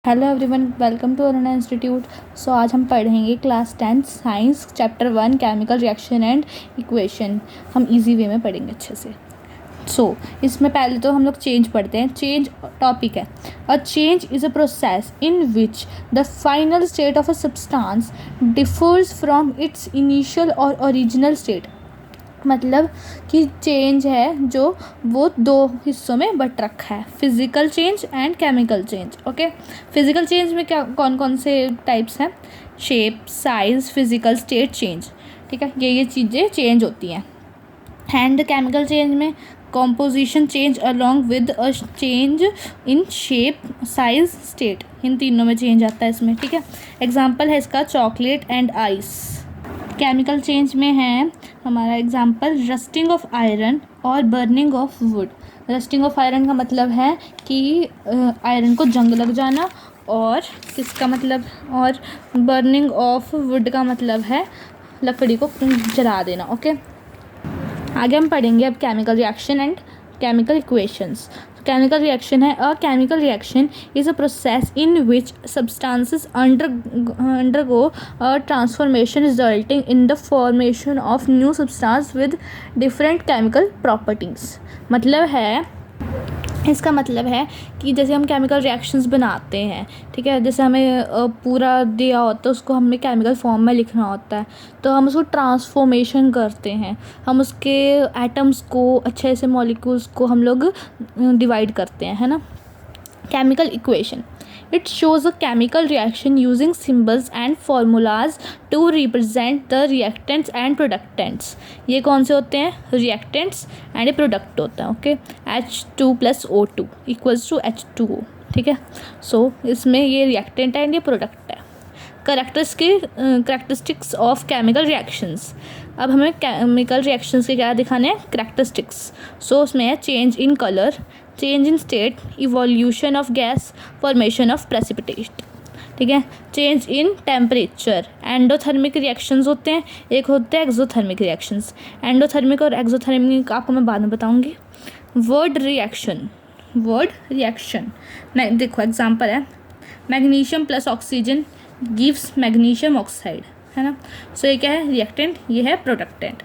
Hello everyone, welcome to Aruna institute. So आज हम पढ़ेंगे class 10 science chapter 1 chemical reaction and equation. हम easy way में पढ़ेंगे अच्छे से। इसमें पहले तो हम लोग चेंज पढ़ते हैं। चेंज टॉपिक है। A change is a process in which the final state of a substance differs from its initial और ओरिजिनल स्टेट। मतलब कि चेंज है जो वो दो हिस्सों में बट रखा है, physical change and chemical change. Okay, physical change में क्या कौन कौन से टाइप्स हैं? Shape, size, physical state change. ठीक है, ये चीज़ें चेंज होती हैं। एंड केमिकल चेंज में composition change along with a change in shape, size, state, इन तीनों में चेंज आता है इसमें। ठीक है, एग्जाम्पल है इसका chocolate and ice. Chemical change में है हमारा एग्जाम्पल रस्टिंग ऑफ आयरन और burning of would. Rusting of iron का मतलब है कि आयरन को जंग लग जाना, और किसका मतलब, और बर्निंग ऑफ वुड का मतलब है लकड़ी को जला देना। ओके, आगे हम पढ़ेंगे अब chemical reaction and chemical equations. Chemical reaction है, a chemical reaction is a process in which substances undergo a transformation resulting in the formation of new substance with different chemical properties। मतलब है, इसका मतलब है कि जैसे हम केमिकल रिएक्शंस बनाते हैं, ठीक है, जैसे हमें पूरा दिया होता है, उसको हमें केमिकल फॉर्म में लिखना होता है, तो हम उसको ट्रांसफॉर्मेशन करते हैं। हम उसके एटम्स को, अच्छे से मॉलिक्यूल्स को हम लोग डिवाइड करते हैं, है ना। Chemical equation, it shows a chemical reaction using symbols and formulas to represent the reactants and productants। ये कौन से होते हैं? reactants and ये product होता है। Okay, H2 + O2 = H2O। ठीक है, सो इसमें ये reactant है एंड ये product है। Characteristics of chemical reactions. अब हमें केमिकल रिएक्शंस के क्या दिखाने हैं? करेक्टरिस्टिक्स। सो उसमें है change in colour, change in state, evolution of gas, formation of precipitate. ठीक है, change in temperature. Endothermic reactions होते हैं, एक होते हैं एक्सोथर्मिक रिएक्शंस। एंडोथर्मिक और एक्सोथर्मिक आपको मैं बाद में बताऊंगी। वर्ड रिएक्शन मैं देखो एग्जांपल है, magnesium + oxygen gives magnesium oxide, है ना। सो ये क्या है? रिएक्टेंट, ये है प्रोडक्टेंट।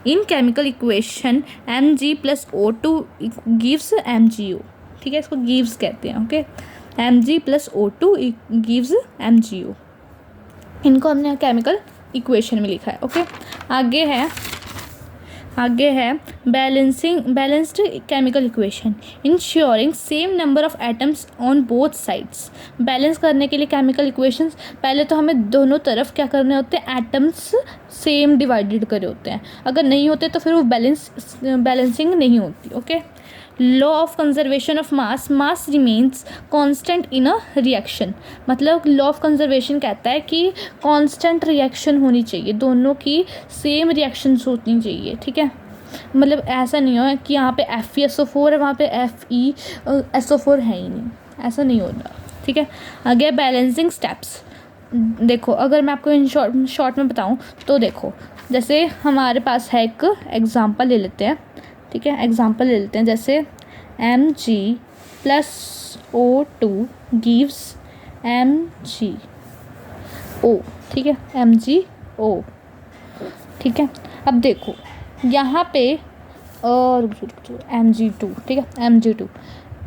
In chemical equation Mg + O2 gives MgO। ठीक है, इसको गिव्स कहते हैं। Okay, Mg + O2 gives MgO। इनको हमने केमिकल इक्वेशन में लिखा है। ओके, आगे है balanced chemical equation ensuring same number of atoms on both sides. Balance करने के लिए केमिकल इक्वेशंस, पहले तो हमें दोनों तरफ क्या करने होते हैं? एटम्स सेम डिवाइडेड करे होते हैं। अगर नहीं होते तो फिर वो बैलेंसिंग नहीं होती। Okay, law of conservation of mass remains constant in a reaction. मतलब लॉ ऑफ कंजर्वेशन कहता है कि कांस्टेंट रिएक्शन होनी चाहिए, दोनों की सेम रिएक्शंस होनी चाहिए। ठीक है, मतलब ऐसा नहीं हो कि यहाँ पे FeSO4 है, वहाँ पे FeSO4 है ही नहीं, ऐसा नहीं होता। ठीक है, आगे बैलेंसिंग स्टेप्स। देखो, अगर मैं आपको इन शॉर्ट में बताऊँ तो देखो, जैसे हमारे पास है एक एग्जांपल ले लेते हैं। ठीक है, एग्जांपल ले लेते हैं, जैसे Mg + O2 गिव्स MgO। ठीक है, MgO। ठीक है, अब देखो यहाँ पे और Mg2। ठीक है, Mg2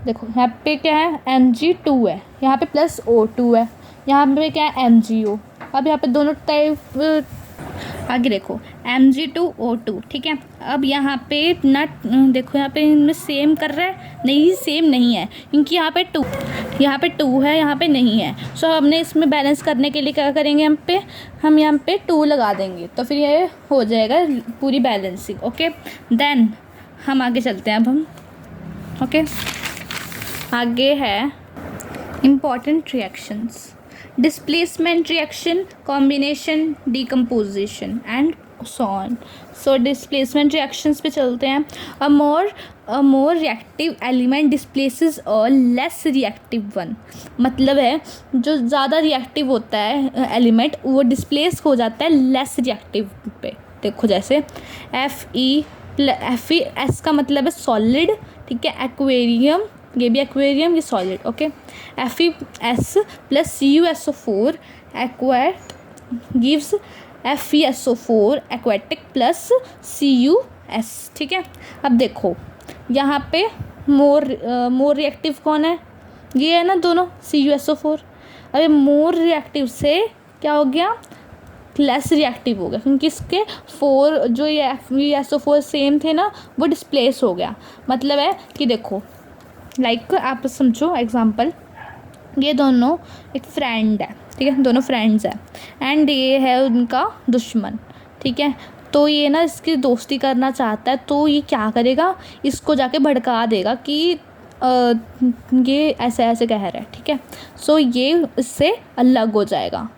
देखो यहाँ पे क्या है? Mg2 है, यहाँ पे +O2 है, यहाँ पे क्या है? MgO। अब यहाँ पे दोनों टाइप, आगे देखो Mg2O2। ठीक है, अब यहाँ पे ना देखो, यहाँ पे इनमें सेम कर रहा है, नहीं सेम नहीं है, क्योंकि यहाँ पे 2 है, यहाँ पे नहीं है। सो हमने इसमें बैलेंस करने के लिए क्या करेंगे? हम यहाँ पे 2 लगा देंगे, तो फिर ये हो जाएगा पूरी बैलेंसिंग। ओके, देन हम आगे चलते हैं। अब हम आगे है important reactions, displacement reaction, combination, decomposition and so on. So displacement reactions पे चलते हैं। A more reactive element displaces a less reactive one. मतलब है जो ज़्यादा रिएक्टिव होता है एलिमेंट, वो डिस्प्लेस हो जाता है लेस रिएक्टिव पे। देखो जैसे Fe का मतलब है सॉलिड। ठीक है, एक्वेरियम ये भी एक्वेरियम, ये solid. Okay, FeS plus CuSO4 एक्वाट gives FeSO4 aquatic plus CuS। ठीक है, अब देखो यहाँ पे मोर रिएक्टिव कौन है, ये है ना दोनों CuSO4। अरे मोर रिएक्टिव से क्या हो गया, लेस रिएक्टिव हो गया, क्योंकि इसके 4 जो ये FeSO4 सेम थे ना वो डिस्प्लेस हो गया। मतलब है कि देखो लाइक आप समझो एग्जांपल, ये दोनों एक फ्रेंड है, ठीक है, दोनों फ्रेंड्स हैं एंड ये है उनका दुश्मन। ठीक है, तो ये ना इसकी दोस्ती करना चाहता है, तो ये क्या करेगा, इसको जाके भड़का देगा कि ये ऐसे ऐसे कह रहा है। ठीक है, सो ये इससे अलग हो जाएगा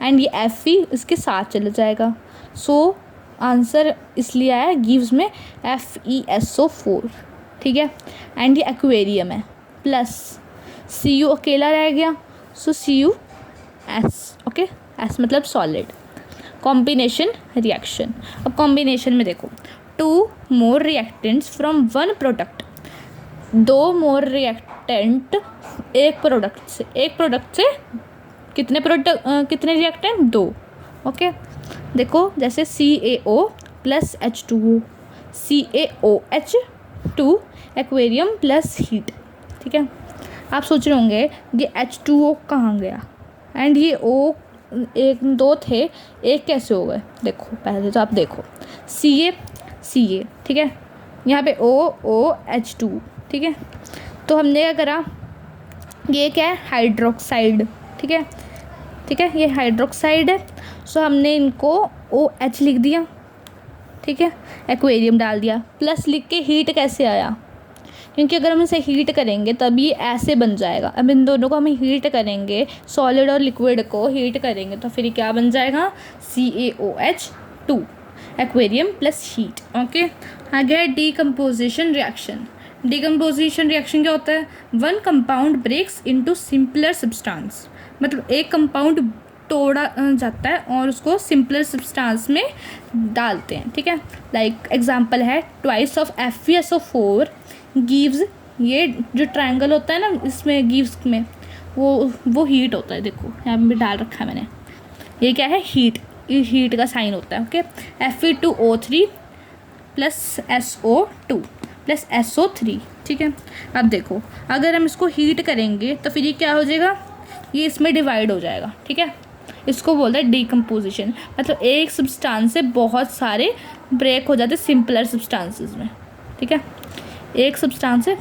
एंड ये Fe इसके साथ चला जाएगा। सो आंसर इसलिए आया गिव्स में FeSO4। ठीक है, एंड ये एक्वेरियम है, प्लस Cu अकेला रह गया, सो CuS। ओके, S मतलब सॉलिड। कॉम्बिनेशन रिएक्शन, अब कॉम्बिनेशन में देखो 2 more reactants from 1 product, 2 more reactant एक प्रोडक्ट से कितने रिएक्टेंट, 2। ओके, देखो जैसे CaO plus H2O, CaOH2 aquarium plus heat. ठीक है, आप सोच रहे होंगे ये H2O कहाँ गया एंड ये O 1-2 थे, एक कैसे हो गए। देखो पहले तो आप देखो Ca, ठीक है, यहाँ पे OH2। ठीक है, तो हमने क्या करा, ये क्या है, हाइड्रोक्साइड। ठीक है, ये हाइड्रोक्साइड है, सो हमने इनको OH लिख दिया। ठीक है, एक्वेरियम डाल दिया, प्लस लिख के हीट कैसे आया, क्योंकि अगर हम इसे हीट करेंगे तब ये ऐसे बन जाएगा। अब इन दोनों को हम हीट करेंगे, सॉलिड और लिक्विड को हीट करेंगे, तो फिर क्या बन जाएगा, CaOH2 aquarium plus heat. Okay, आगे है डीकम्पोजिशन रिएक्शन। डीकम्पोजिशन रिएक्शन क्या होता है, 1 compound breaks into simpler substance, मतलब एक कंपाउंड तोड़ा जाता है और उसको सिंपलर सब्सटेंस में डालते हैं। ठीक है, लाइक एग्जांपल है ट्वाइस ऑफ FeSO4 गिव्स, ये जो ट्रायंगल होता है ना इसमें गिव्स में वो हीट होता है। देखो यहाँ पे डाल रखा है मैंने, ये क्या है, हीट, ये हीट का साइन होता है। Okay, Fe2O3 plus SO2 plus SO3। ठीक है, अब देखो अगर हम इसको हीट करेंगे तो फिर ये क्या हो जाएगा, ये इसमें डिवाइड हो जाएगा। ठीक है, इसको बोलते हैं डीकम्पोजिशन, मतलब एक सब्सटेंस से बहुत सारे ब्रेक हो जाते सिंपलर सब्सटेंसेस में। ठीक है, एक सब्सटेंस से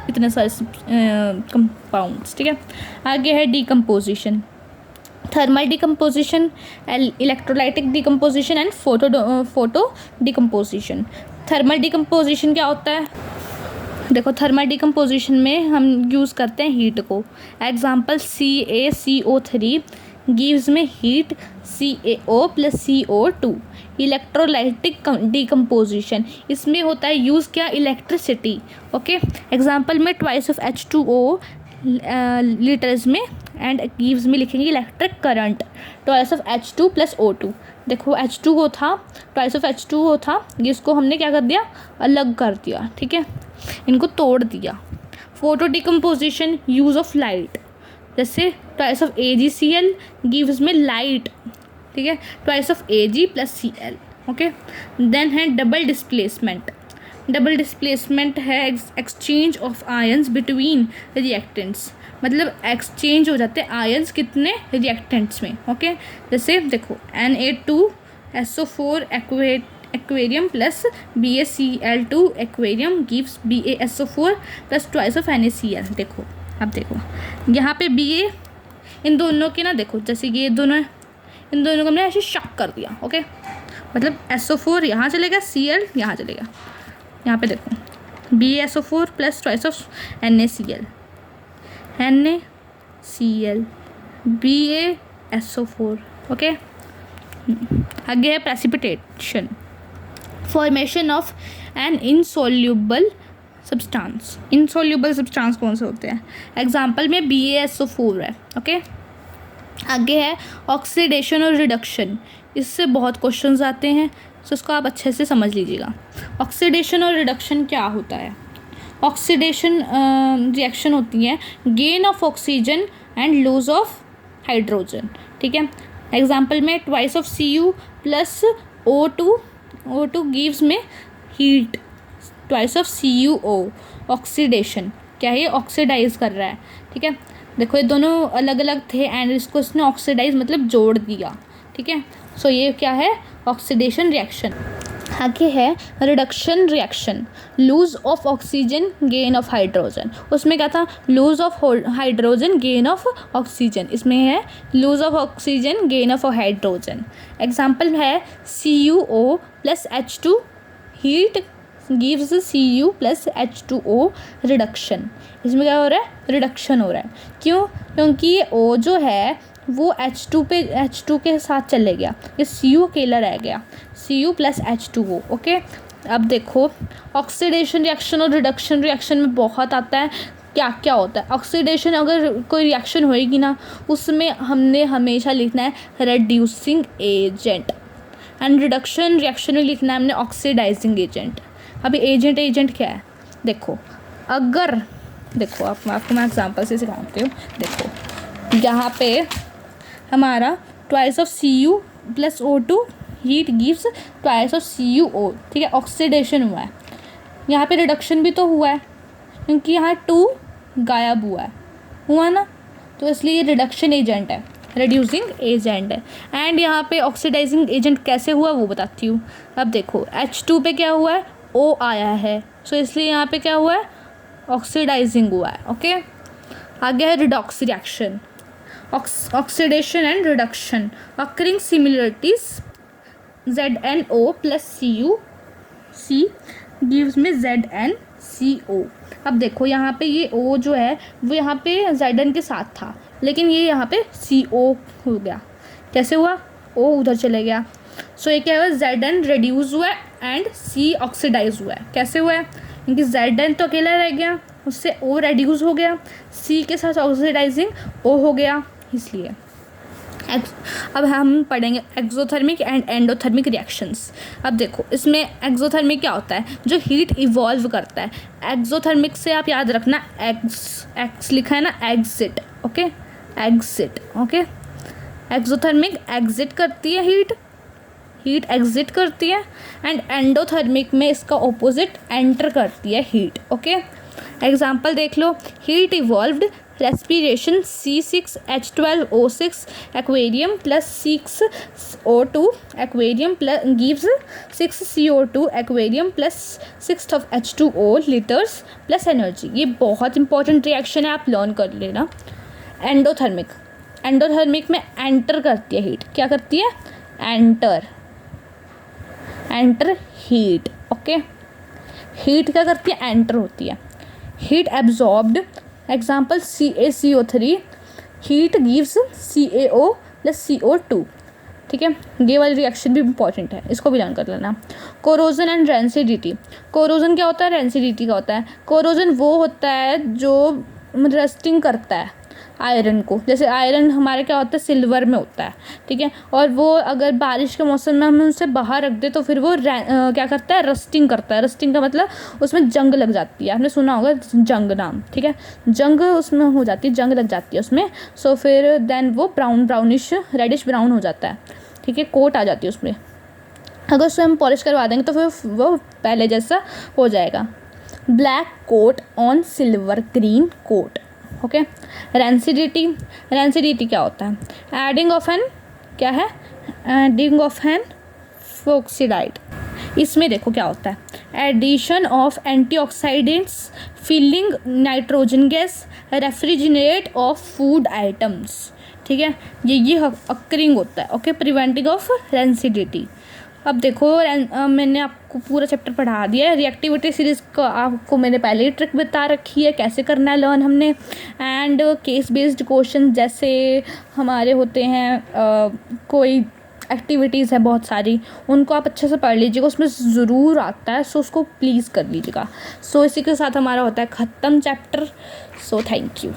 इतने सारे कंपाउंड्स। ठीक है, आगे है decomposition, thermal decomposition, electrolytic decomposition and photo decomposition. Thermal decomposition क्या होता है, देखो थर्मल डीकम्पोजिशन में हम यूज़ करते हैं हीट को। एग्जांपल CaCO3 गिव्स में heat CaO plus CO2। Electrolytic decomposition, इसमें होता है यूज़ क्या, इलेक्ट्रिसिटी। ओके, एग्जांपल में ट्वाइस ऑफ H2O लीटर्स में एंड गिव्स में लिखेंगे electric current, twice of H2 plus O2। देखो H2O था, ट्वाइस ऑफ H2O था, ये इसको हमने क्या कर दिया, अलग कर दिया। ठीक है, इनको तोड़ दिया। Photo decomposition, use of light, जैसे ट्वाइस ऑफ AgCl गिव्स में लाइट। ठीक है, twice of Ag plus Cl। Okay, then है डबल डिस्प्लेसमेंट। डबल डिस्प्लेसमेंट है exchange of ions between reactants, मतलब एक्सचेंज हो जाते हैं आयंस कितने रिएक्टेंट्स में। ओके, जैसे देखो Na2SO4 aquarium plus BaCl2 aquarium gives BaSO4 plus twice of NaCl। देखो अब देखो यहाँ पे Ba इन दोनों के ना, देखो जैसे ये दोनों है, इन दोनों को हमने ऐसे शक कर दिया। ओके, मतलब SO4 यहाँ चलेगा, Cl यहाँ चलेगा। यहाँ पे देखो BaSO4 plus twice of NaCl BaSO4। Okay, आगे है precipitation, formation of an insoluble substance. Insoluble substance कौन से होते हैं, एग्जांपल में BaSO4 है। ओके, आगे है ऑक्सीडेशन और रिडक्शन, इससे बहुत क्वेश्चंस आते हैं, तो इसको आप अच्छे से समझ लीजिएगा। ऑक्सीडेशन और रिडक्शन क्या होता है, ऑक्सीडेशन रिएक्शन होती है gain of oxygen and lose of hydrogen, ठीक है। एग्जाम्पल में twice of Cu plus O2 gives में heat, twice of CuO oxidation, क्या है ये ऑक्सीडाइज कर रहा है, ठीक है। देखो ये दोनों अलग अलग थे एंड इसको इसने ऑक्सीडाइज मतलब जोड़ दिया, ठीक है। सो ये क्या है ऑक्सीडेशन रिएक्शन। आगे है reduction reaction, lose of oxygen gain of hydrogen. उसमें क्या था lose of hydrogen gain of oxygen, इसमें है lose of oxygen gain of hydrogen. Example है CuO plus H2 heat gives Cu plus H2O reduction. इसमें क्या हो रहा है रिडक्शन हो रहा है, क्यों, क्योंकि ये O जो है वो H2 के साथ चले गया, ये Cu अकेला रह गया, Cu प्लस H2O, ओके। अब देखो ऑक्सीडेशन रिएक्शन और रिडक्शन रिएक्शन में बहुत आता है क्या क्या होता है। ऑक्सीडेशन अगर कोई रिएक्शन होएगी ना उसमें हमने हमेशा लिखना है reducing agent, and reduction reaction में लिखना है हमने ऑक्सीडाइजिंग एजेंट। अभी एजेंट क्या है, देखो अगर देखो आपको मैं एग्जांपल से सिखाती हूँ। देखो यहाँ पे हमारा twice of Cu plus O2 heat gives twice of CuO, ठीक है, ऑक्सीडेशन हुआ है। यहाँ पे रिडक्शन भी तो हुआ है क्योंकि यहाँ 2 गायब हुआ ना, तो इसलिए ये रिडक्शन एजेंट है, रिड्यूसिंग एजेंट है। एंड यहाँ पे ऑक्सीडाइजिंग एजेंट कैसे हुआ वो बताती हूँ। अब देखो H2 पे क्या हुआ है O आया है, सो इसलिए यहाँ पे क्या हुआ है ऑक्सीडाइजिंग हुआ है, ओके। आगे है redox reaction, oxidation and reduction occurring similarities ZnO plus C gives में ZnCO। अब देखो यहाँ पे ये O जो है वो यहाँ पे Zn के साथ था, लेकिन ये यहाँ पे CO हो गया। कैसे हुआ, O उधर चले गया, सो ये क्या हुआ Zn रिड्यूस हुआ है एंड C ऑक्सीडाइज हुआ है। कैसे हुआ है, क्योंकि Zn तो अकेला रह गया, उससे O रिड्यूस हो गया, C के साथ ऑक्सीडाइजिंग O हो गया, इसलिए। अब हम पढ़ेंगे एक्सोथर्मिक एंड एंडोथर्मिक रिएक्शंस। अब देखो इसमें एक्सोथर्मिक क्या होता है, जो हीट इवॉल्व करता है। एक्सोथर्मिक से आप याद रखना एक्स लिखा है ना, exit, okay, exit, okay. Exothermic exit करती है हीट एग्जिट करती है, एंड एंडोथर्मिक में इसका ऑपोजिट एंटर करती है हीट, ओके। एग्जाम्पल देख लो, heat evolved respiration C6H12O6 aquarium plus 6O2 aquarium plus gives 6CO2 aquarium plus 6 of H2O litres plus energy. ये बहुत इंपॉर्टेंट रिएक्शन है, आप लर्न कर लेना। एंडोथर्मिक में एंटर करती है हीट, क्या करती है एंटर हीट, ओके। हीट क्या करती है एंटर होती है। Heat absorbed, example CaCO3 heat gives CaO plus CO2, ठीक है। ये वाली रिएक्शन भी इंपॉर्टेंट है, इसको भी लर्न कर लेना। कोरोजन एंड रेंसिडिटी, कोरोजन क्या होता है रेंसिडिटी क्या होता है। कोरोजन वो होता है जो रस्टिंग करता है आयरन को, जैसे आयरन हमारे क्या होता है सिल्वर में होता है, ठीक है, और वो अगर बारिश के मौसम में हम उसे बाहर रख दे तो फिर वो क्या करता है रस्टिंग करता है। रस्टिंग का मतलब उसमें जंग लग जाती है, आपने सुना होगा जंग नाम, ठीक है, जंग उसमें हो जाती है, जंग लग जाती है उसमें, सो फिर देन वो ब्राउनिश रेडिश ब्राउन हो जाता है, ठीक है, कोट आ जाती है उसमें। अगर उसे हम पॉलिश करवा देंगे तो फिर वो पहले जैसा हो जाएगा। Black coat on silver green coat, okay. Rancidity क्या होता है, एडिंग ऑफ एन फोक्सिडाइड। इसमें देखो क्या होता है, addition of antioxidants, filling nitrogen gas, refrigerate of food items, ठीक है, ये अक्रिंग होता है, ओके, प्रिवेंटिंग ऑफ रेंसिडिटी। अब देखो मैंने आपको पूरा चैप्टर पढ़ा दिया है। रिएक्टिविटी सीरीज़ को आपको मैंने पहले ही ट्रिक बता रखी है कैसे करना है लर्न हमने, एंड केस बेस्ड क्वेश्चन जैसे हमारे होते हैं कोई एक्टिविटीज़ है बहुत सारी, उनको आप अच्छे से पढ़ लीजिएगा, उसमें ज़रूर आता है, सो उसको प्लीज़ कर लीजिएगा। सो इसी के साथ हमारा होता है ख़त्म चैप्टर। So thank you.